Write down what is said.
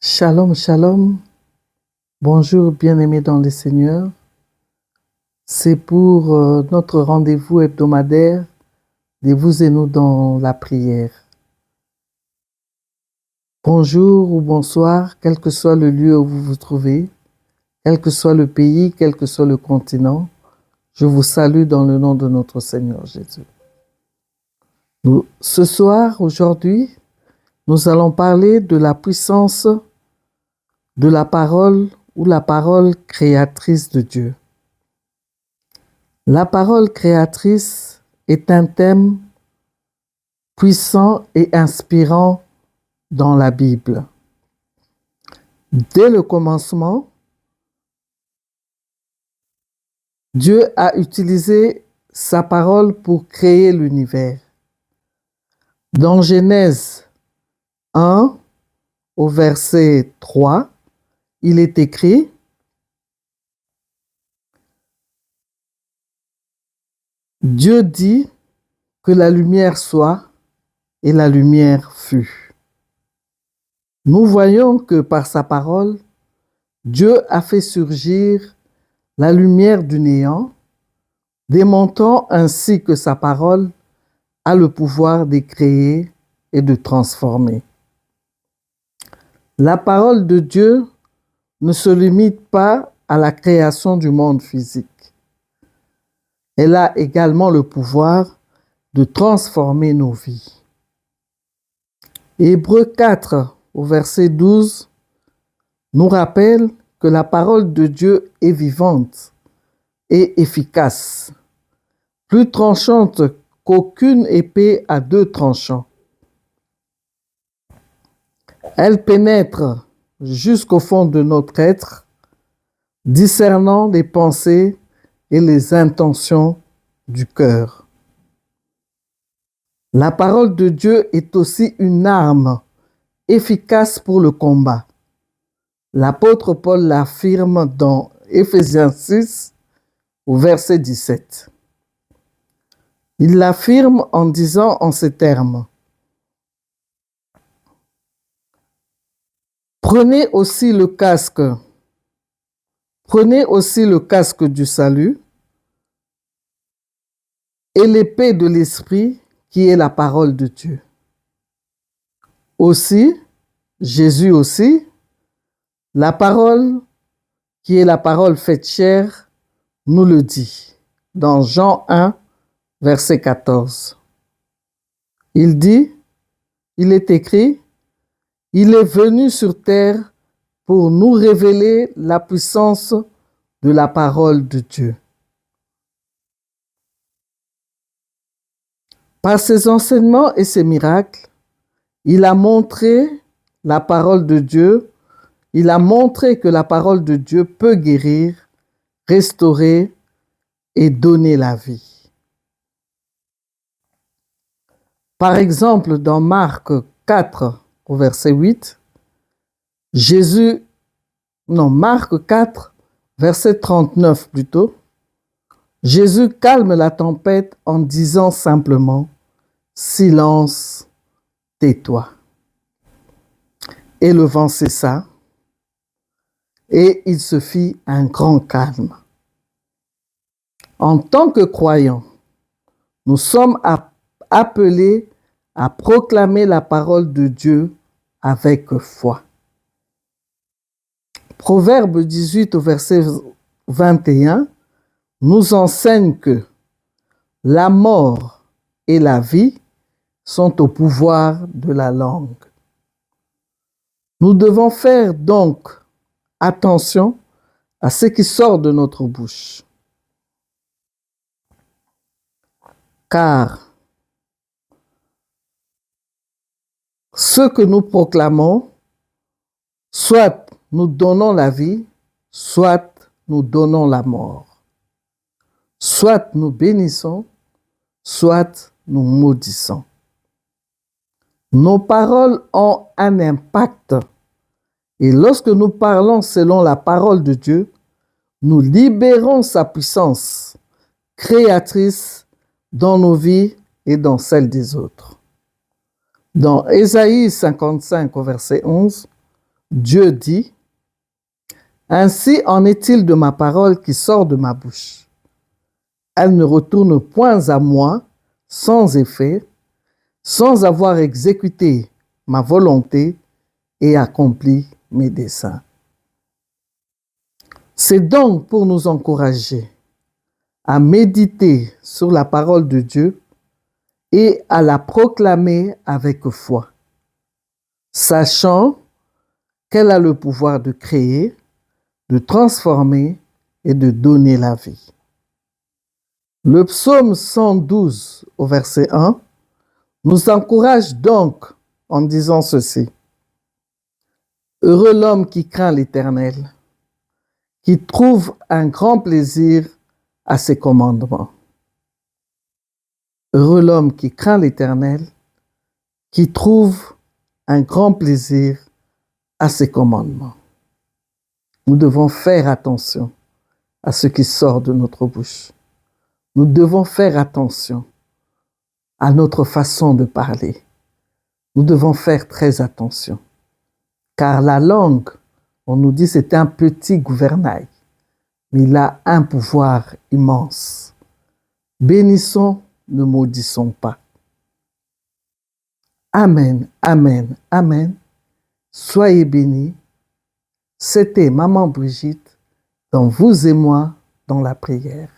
Shalom, shalom. Bonjour, bien-aimés dans le Seigneur. C'est pour notre rendez-vous hebdomadaire de vous et nous dans la prière. Bonjour ou bonsoir, quel que soit le lieu où vous vous trouvez, quel que soit le pays, quel que soit le continent, je vous salue dans le nom de notre Seigneur Jésus. Ce soir, aujourd'hui, nous allons parler de la puissance de la parole ou la parole créatrice de Dieu. La parole créatrice est un thème puissant et inspirant dans la Bible. Dès le commencement, Dieu a utilisé sa parole pour créer l'univers. Dans Genèse 1, au verset 3, il est écrit: Dieu dit que la lumière soit, et la lumière fut. Nous voyons que par sa parole, Dieu a fait surgir la lumière du néant, démontrant ainsi que sa parole a le pouvoir de créer et de transformer. La parole de Dieu ne se limite pas à la création du monde physique. Elle a également le pouvoir de transformer nos vies. Hébreux 4, au verset 12, nous rappelle que la parole de Dieu est vivante et efficace, plus tranchante qu'aucune épée à deux tranchants. Elle pénètre jusqu'au fond de notre être, discernant les pensées et les intentions du cœur. La parole de Dieu est aussi une arme efficace pour le combat. L'apôtre Paul l'affirme dans Éphésiens 6, au verset 17. Il l'affirme en disant en ces termes: Prenez aussi le casque du salut et l'épée de l'esprit qui est la parole de Dieu. Aussi, Jésus aussi, la parole qui est la parole faite chair, nous le dit dans Jean 1, verset 14. Il dit, il est écrit: Il est venu sur terre pour nous révéler la puissance de la parole de Dieu. Par ses enseignements et ses miracles, il a montré la parole de Dieu, il a montré que la parole de Dieu peut guérir, restaurer et donner la vie. Par exemple, dans Marc 4, au verset 8, Marc 4, verset 39 plutôt, Jésus calme la tempête en disant simplement: Silence, tais-toi. Et le vent cessa, et il se fit un grand calme. En tant que croyants, nous sommes appelés à proclamer la parole de Dieu avec foi. Proverbe 18 au verset 21 nous enseigne que la mort et la vie sont au pouvoir de la langue. Nous devons faire donc attention à ce qui sort de notre bouche. Car ce que nous proclamons, soit nous donnons la vie, soit nous donnons la mort. Soit nous bénissons, soit nous maudissons. Nos paroles ont un impact. Et lorsque nous parlons selon la parole de Dieu, nous libérons sa puissance créatrice dans nos vies et dans celles des autres. Dans Ésaïe 55 au verset 11, Dieu dit, « Ainsi en est-il de ma parole qui sort de ma bouche. Elle ne retourne point à moi sans effet, sans avoir exécuté ma volonté et accompli mes desseins. » C'est donc pour nous encourager à méditer sur la parole de Dieu et à la proclamer avec foi, sachant qu'elle a le pouvoir de créer, de transformer et de donner la vie. Le psaume 112 au verset 1 nous encourage donc en disant ceci. Heureux l'homme qui craint l'Éternel, qui trouve un grand plaisir à ses commandements. Heureux l'homme qui craint l'Éternel, qui trouve un grand plaisir à ses commandements. Nous devons faire attention à ce qui sort de notre bouche. Nous devons faire attention à notre façon de parler. Nous devons faire très attention. Car la langue, on nous dit, c'est un petit gouvernail, mais il a un pouvoir immense. Bénissons, ne maudissons pas. Amen, amen, amen. Soyez bénis. C'était Maman Brigitte dans Vous et moi dans la prière.